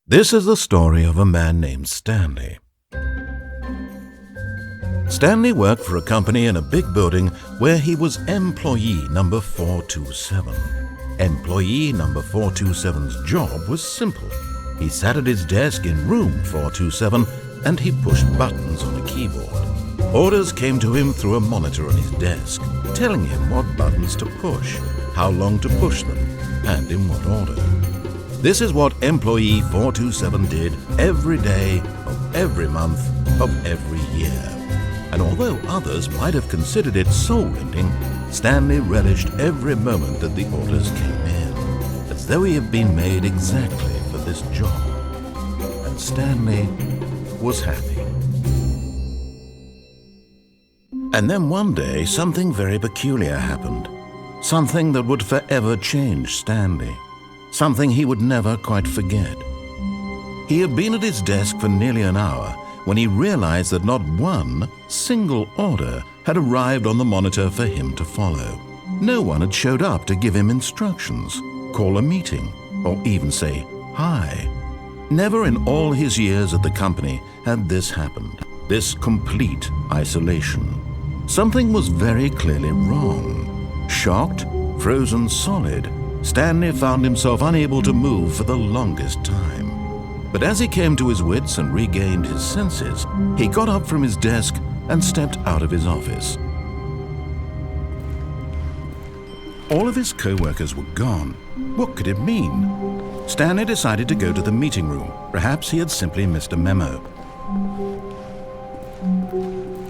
This is the story of a man named Stanley. Stanley worked for a company in a big building where he was employee number 427. Employee number 427's job was simple. He sat at his desk in room 427 and he pushed buttons on a keyboard. Orders came to him through a monitor on his desk, telling him what buttons to push, how long to push them, and in what order. This is what employee 427 did every day of every month of every year. And although others might have considered it soul-rending, Stanley relished every moment that the orders came in, as though he had been made exactly for this job. And Stanley was happy. And then one day, something very peculiar happened. Something that would forever change Stanley. Something he would never quite forget. He had been at his desk for nearly an hour when he realized that not one single order had arrived on the monitor for him to follow. No one had showed up to give him instructions, call a meeting, or even say hi. Never in all his years at the company had this happened, this complete isolation. Something was very clearly wrong. Shocked, frozen solid, Stanley found himself unable to move for the longest time. But as he came to his wits and regained his senses, he got up from his desk and stepped out of his office. All of his co-workers were gone. What could it mean? Stanley decided to go to the meeting room. Perhaps he had simply missed a memo.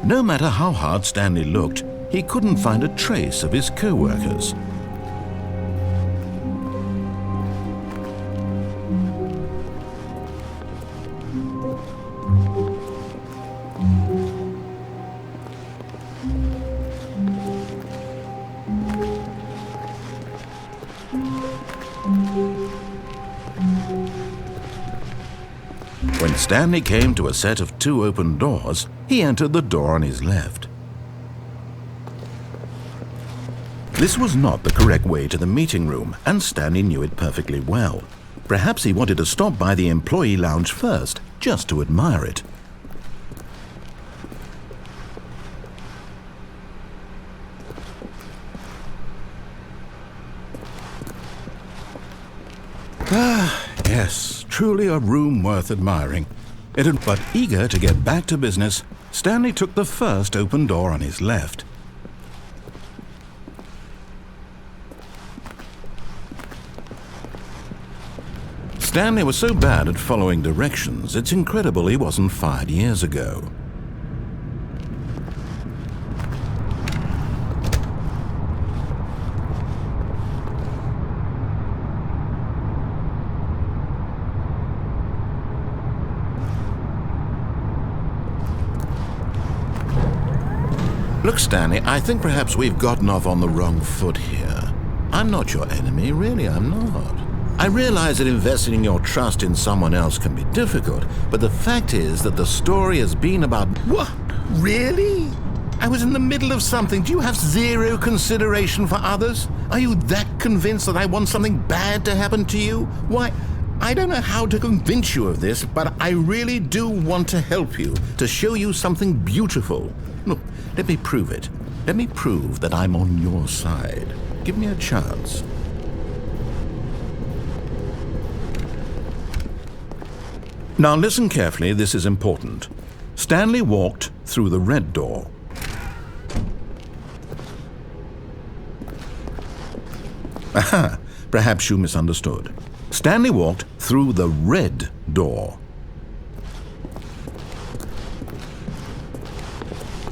No matter how hard Stanley looked, he couldn't find a trace of his co-workers. When Stanley came to a set of 2 open doors, he entered the door on his left. This was not the correct way to the meeting room, and Stanley knew it perfectly well. Perhaps he wanted to stop by the employee lounge first, just to admire it. Yes, truly a room worth admiring. But eager to get back to business, Stanley took the first open door on his left. Stanley was so bad at following directions, it's incredible he wasn't fired years ago. Look, Stanley, I think perhaps we've gotten off on the wrong foot here. I'm not your enemy, really, I'm not. I realize that investing your trust in someone else can be difficult, but the fact is that the story has been about... What? Really? I was in the middle of something. Do you have zero consideration for others? Are you that convinced that I want something bad to happen to you? Why, I don't know how to convince you of this, but I really do want to help you, to show you something beautiful. Look, let me prove it. Let me prove that I'm on your side. Give me a chance. Now listen carefully, this is important. Stanley walked through the red door. Aha, perhaps you misunderstood. Stanley walked through the red door.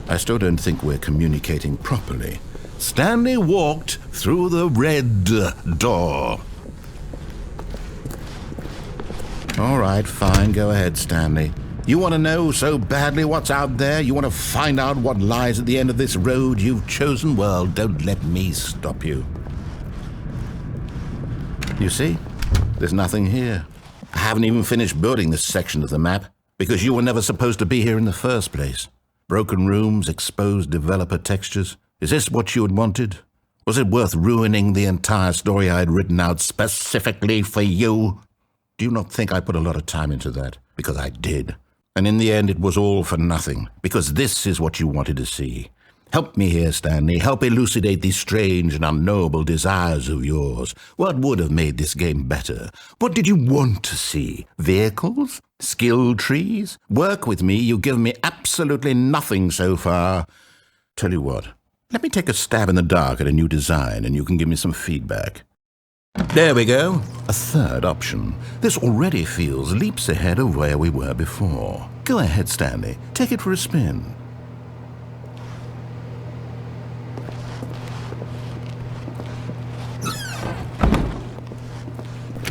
I still don't think we're communicating properly. Stanley walked through the red door. All right, fine, go ahead, Stanley. You want to know so badly what's out there? You want to find out what lies at the end of this road you've chosen? Well, don't let me stop you. You see, there's nothing here. I haven't even finished building this section of the map because you were never supposed to be here in the first place. Broken rooms, exposed developer textures. Is this what you had wanted? Was it worth ruining the entire story I had written out specifically for you? Do you not think I put a lot of time into that? Because I did. And in the end, it was all for nothing, because this is what you wanted to see. Help me here, Stanley. Help elucidate these strange and unknowable desires of yours. What would have made this game better? What did you want to see? Vehicles? Skill trees? Work with me. You've given me absolutely nothing so far. Tell you what, let me take a stab in the dark at a new design, and you can give me some feedback. There we go. A third option. This already feels leaps ahead of where we were before. Go ahead, Stanley. Take it for a spin.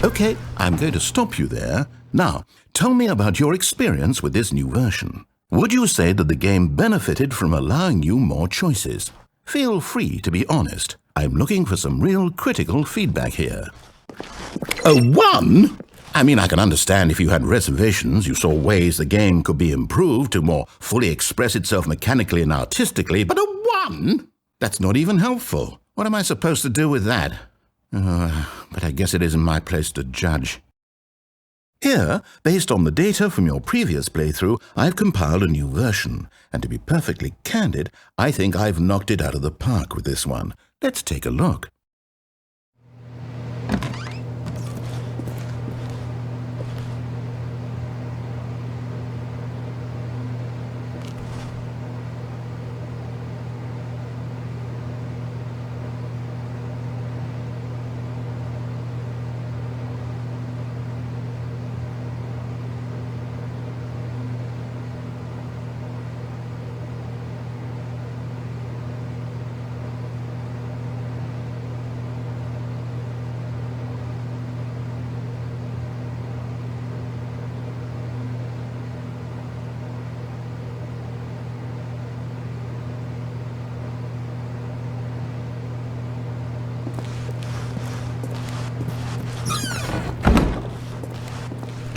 Okay, I'm going to stop you there. Now, tell me about your experience with this new version. Would you say that the game benefited from allowing you more choices? Feel free to be honest. I'm looking for some real critical feedback here. A 1? I mean, I can understand if you had reservations, you saw ways the game could be improved to more fully express itself mechanically and artistically, but a 1? That's not even helpful. What am I supposed to do with that? But I guess it isn't my place to judge. Here, based on the data from your previous playthrough, I've compiled a new version. And to be perfectly candid, I think I've knocked it out of the park with this one. Let's take a look.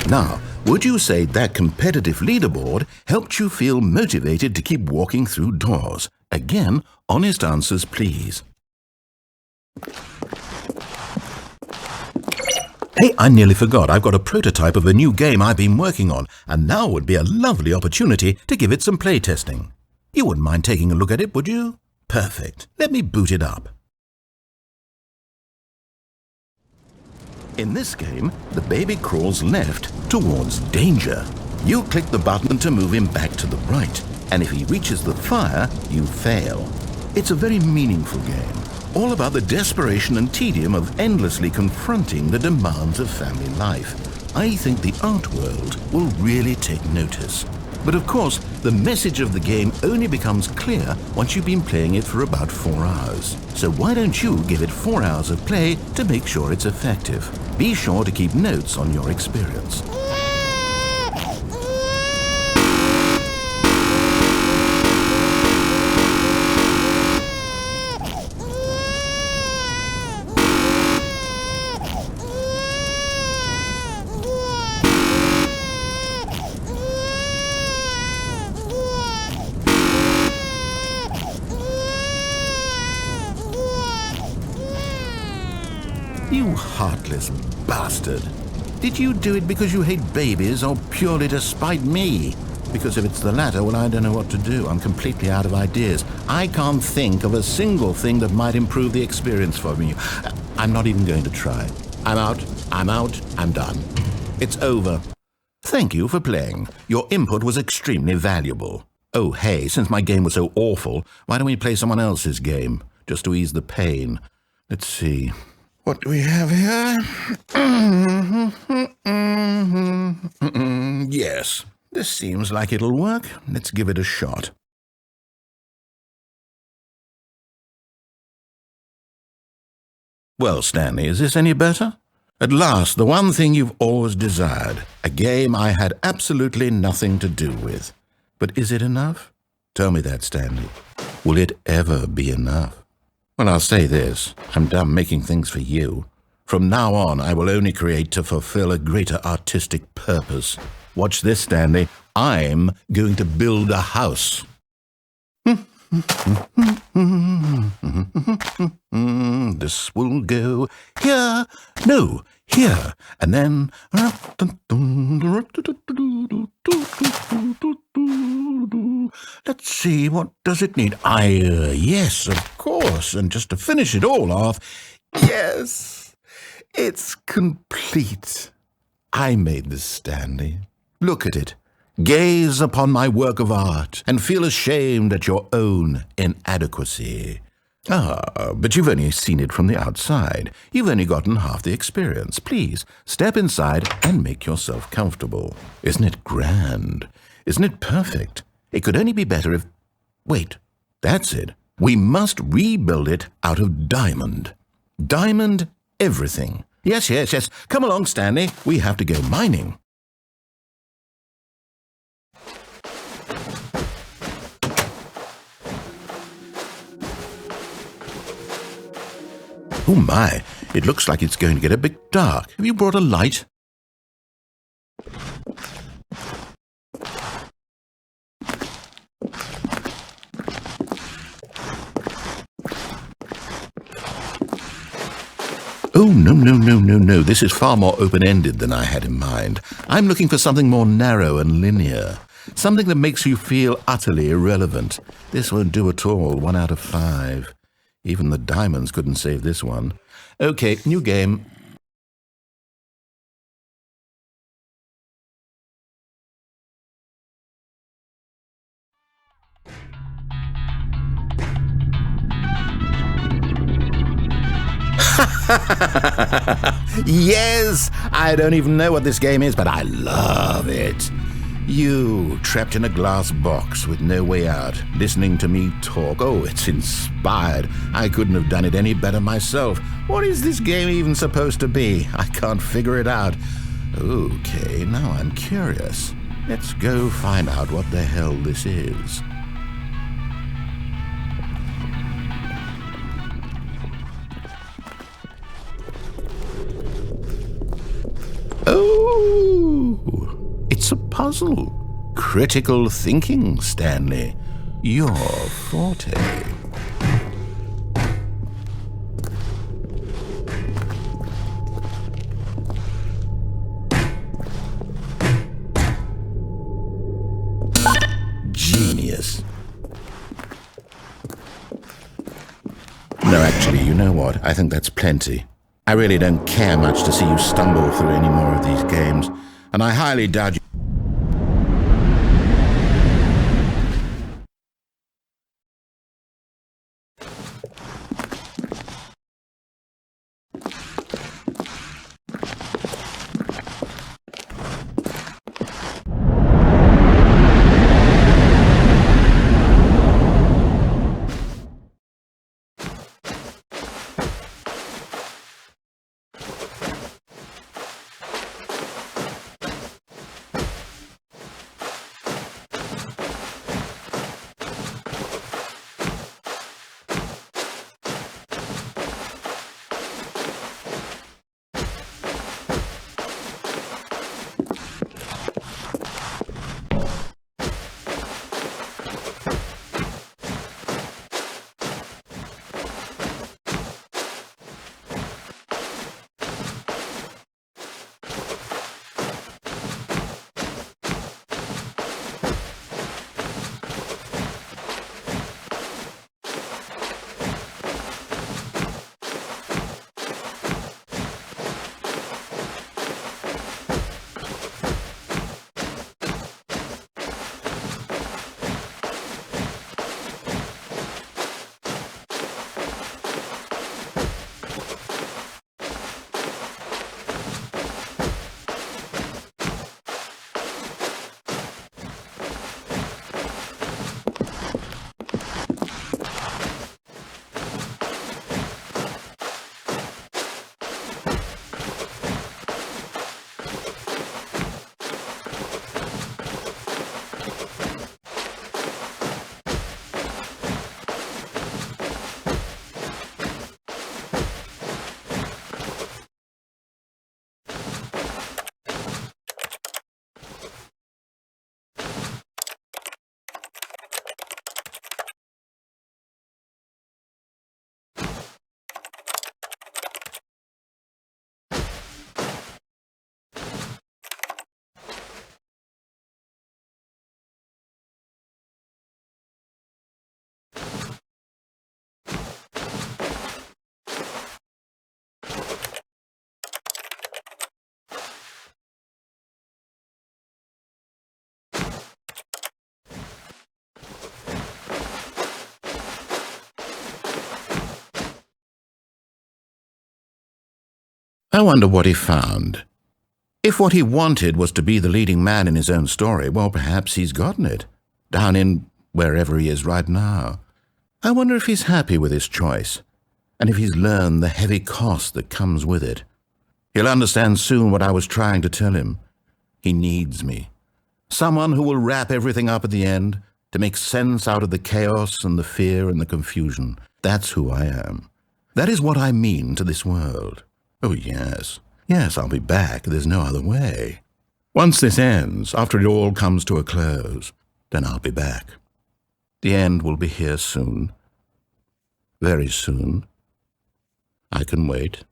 Now, would you say that competitive leaderboard helped you feel motivated to keep walking through doors? Again, honest answers, please. Hey, I nearly forgot. I've got a prototype of a new game I've been working on, and now would be a lovely opportunity to give it some playtesting. You wouldn't mind taking a look at it, would you? Perfect. Let me boot it up. In this game, the baby crawls left towards danger. You click the button to move him back to the right, and if he reaches the fire, you fail. It's a very meaningful game, all about the desperation and tedium of endlessly confronting the demands of family life. I think the art world will really take notice. But of course, the message of the game only becomes clear once you've been playing it for about 4 hours. So why don't you give it 4 hours of play to make sure it's effective? Be sure to keep notes on your experience. You heartless bastard. Did you do it because you hate babies or purely to spite me? Because if it's the latter, well, I don't know what to do. I'm completely out of ideas. I can't think of a single thing that might improve the experience for me. I'm not even going to try. I'm out, I'm done. It's over. Thank you for playing. Your input was extremely valuable. Oh, hey, since my game was so awful, why don't we play someone else's game? Just to ease the pain. Let's see. What do we have here? Yes, this seems like it'll work. Let's give it a shot. Well, Stanley, is this any better? At last, the one thing you've always desired. A game I had absolutely nothing to do with. But is it enough? Tell me that, Stanley. Will it ever be enough? Well, I'll say this. I'm done making things for you. From now on, I will only create to fulfill a greater artistic purpose. Watch this, Stanley. I'm going to build a house. This will go here. No, here, and then... Let's see, what does it need? Yes, of course, and just to finish it all off, yes, it's complete. I made this, Stanley. Look at it. Gaze upon my work of art and feel ashamed at your own inadequacy. But you've only seen it from the outside. You've only gotten half the experience. Please, step inside and make yourself comfortable. Isn't it grand? Isn't it perfect? It could only be better if... Wait, that's it. We must rebuild it out of diamond. Diamond everything. Yes. Come along, Stanley. We have to go mining. Oh my, it looks like it's going to get a bit dark. Have you brought a light? Oh, no. This is far more open-ended than I had in mind. I'm looking for something more narrow and linear. Something that makes you feel utterly irrelevant. This won't do at all. 1 out of 5. Even the diamonds couldn't save this one. Okay, new game. Yes! I don't even know what this game is, but I love it. You, trapped in a glass box with no way out, listening to me talk. Oh, it's inspired. I couldn't have done it any better myself. What is this game even supposed to be? I can't figure it out. Okay, now I'm curious. Let's go find out what the hell this is. Oh, it's a puzzle. Critical thinking, Stanley. Your forte. Genius. No, actually, you know what? I think that's plenty. I really don't care much to see you stumble through any more of these games, and I highly doubt you... I wonder what he found. If what he wanted was to be the leading man in his own story, well, perhaps he's gotten it, down in wherever he is right now. I wonder if he's happy with his choice, and if he's learned the heavy cost that comes with it. He'll understand soon what I was trying to tell him. He needs me. Someone who will wrap everything up at the end, to make sense out of the chaos and the fear and the confusion. That's who I am. That is what I mean to this world. Oh, yes. Yes, I'll be back. There's no other way. Once this ends, after it all comes to a close, then I'll be back. The end will be here soon. Very soon. I can wait.